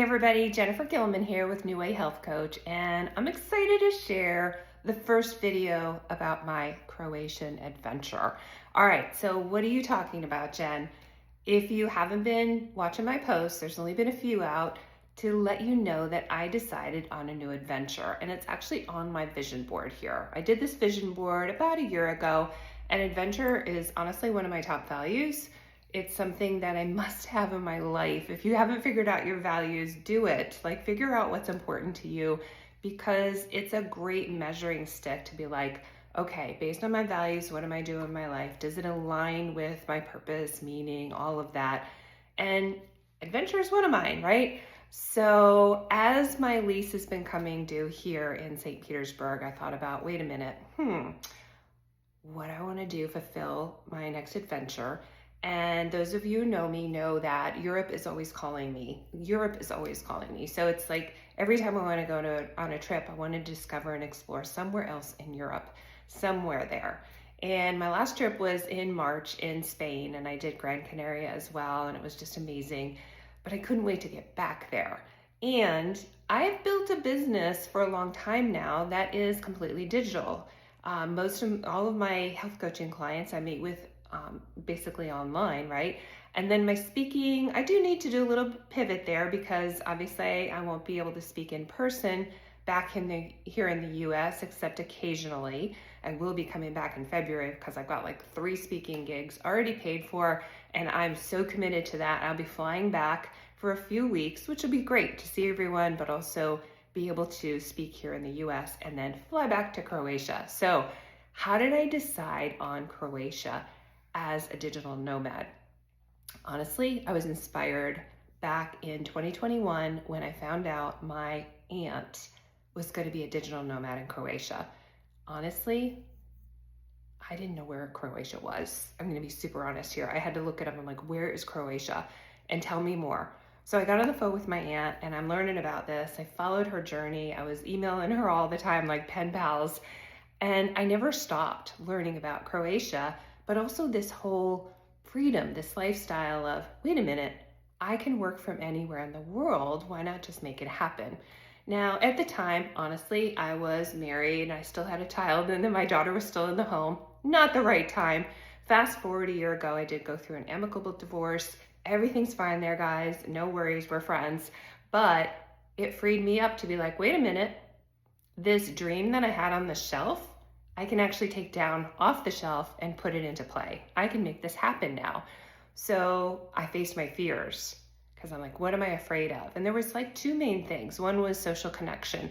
everybody, Jennifer Gilman here with New Way Health Coach, and I'm excited to share the first video about my Croatian adventure. All right, so what are you talking about, Jen? If you haven't been watching my posts, there's only been a few out to let you know that I decided on a new adventure, and it's actually on my vision board here. I did this vision board about a year ago, and adventure is honestly one of my top values. It's something that I must have in my life. If you haven't figured out your values, do it. Like, figure out what's important to you, because it's a great measuring stick to be like, okay, based on my values, what am I doing in my life? Does it align with my purpose, meaning, all of that? And adventure is one of mine, right? So as my lease has been coming due here in St. Petersburg, I thought about, wait a minute, what I want to do, fulfill my next adventure. And those of you who know me know that Europe is always calling me. Europe is always calling me. So it's like every time I want to go on a trip, I want to discover and explore somewhere else in Europe, somewhere there. And my last trip was in March in Spain, and I did Gran Canaria as well, and it was just amazing. But I couldn't wait to get back there. And I've built a business for a long time now that is completely digital. All of my health coaching clients I meet with basically online, right? And then my speaking, I do need to do a little pivot there, because obviously I won't be able to speak in person here in the US, except occasionally. I will be coming back in February because I've got like 3 speaking gigs already paid for, and I'm so committed to that. I'll be flying back for a few weeks, which will be great to see everyone, but also be able to speak here in the US and then fly back to Croatia. So how did I decide on Croatia as a digital nomad? Honestly, I was inspired back in 2021 when I found out my aunt was going to be a digital nomad in Croatia. Honestly, I didn't know where Croatia was. I'm going to be super honest here. I had to look it up. I'm like, where is Croatia? And tell me more. So I got on the phone with my aunt, and I'm learning about this. I followed her journey. I was emailing her all the time, like pen pals. And I never stopped learning about Croatia, but also this whole freedom, this lifestyle of, wait a minute, I can work from anywhere in the world. Why not just make it happen? Now, at the time, honestly, I was married and I still had a child, and then my daughter was still in the home. Not the right time. Fast forward a year ago, I did go through an amicable divorce. Everything's fine there, guys. No worries, we're friends. But it freed me up to be like, wait a minute, this dream that I had on the shelf, I can actually take down off the shelf and put it into play. I can make this happen now. So I faced my fears, because I'm like, what am I afraid of? And there was like 2 main things. One was social connection.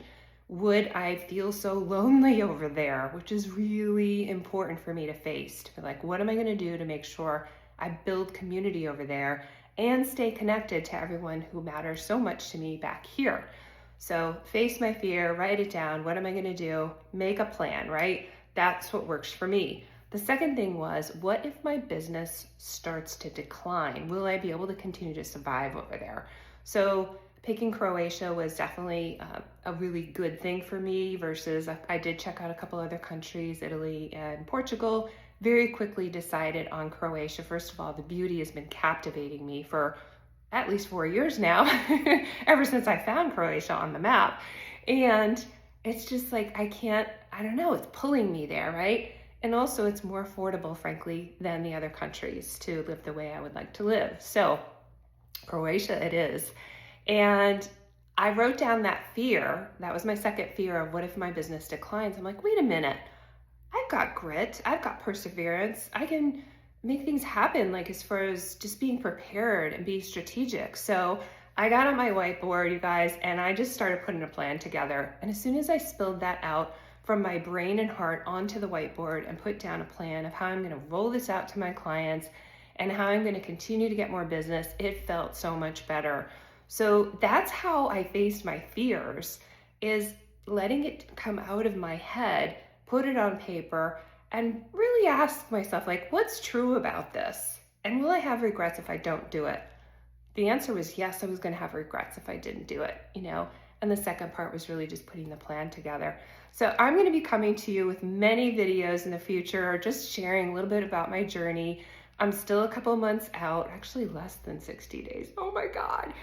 Would I feel so lonely over there? Which is really important for me to face. To be like, what am I going to do to make sure I build community over there and stay connected to everyone who matters so much to me back here? So face my fear, write it down. What am I going to do? Make a plan, right? That's what works for me. The second thing was, what if my business starts to decline? Will I be able to continue to survive over there? So picking Croatia was definitely a really good thing for me, versus I did check out a couple other countries, Italy and Portugal. Very quickly decided on Croatia. First of all, the beauty has been captivating me for at least 4 years now, ever since I found Croatia on the map. And it's just like, I don't know, it's pulling me there, right? And also it's more affordable, frankly, than the other countries to live the way I would like to live. So Croatia it is. And I wrote down that fear. That was my second fear of, what if my business declines? I'm like, wait a minute, I've got grit, I've got perseverance, I can make things happen, like as far as just being prepared and being strategic. So I got on my whiteboard, you guys, and I just started putting a plan together. And as soon as I spilled that out from my brain and heart onto the whiteboard and put down a plan of how I'm going to roll this out to my clients and how I'm going to continue to get more business, it felt so much better. So that's how I faced my fears, is letting it come out of my head, put it on paper, and really ask myself, like, what's true about this? And will I have regrets if I don't do it? The answer was yes, I was going to have regrets if I didn't do it, And the second part was really just putting the plan together. So I'm going to be coming to you with many videos in the future, just sharing a little bit about my journey. I'm still a couple months out, actually less than 60 days. Oh my God.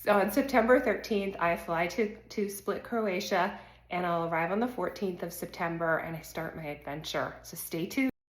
on September 13th, I fly to Split, Croatia, and I'll arrive on the 14th of September and I start my adventure. So stay tuned.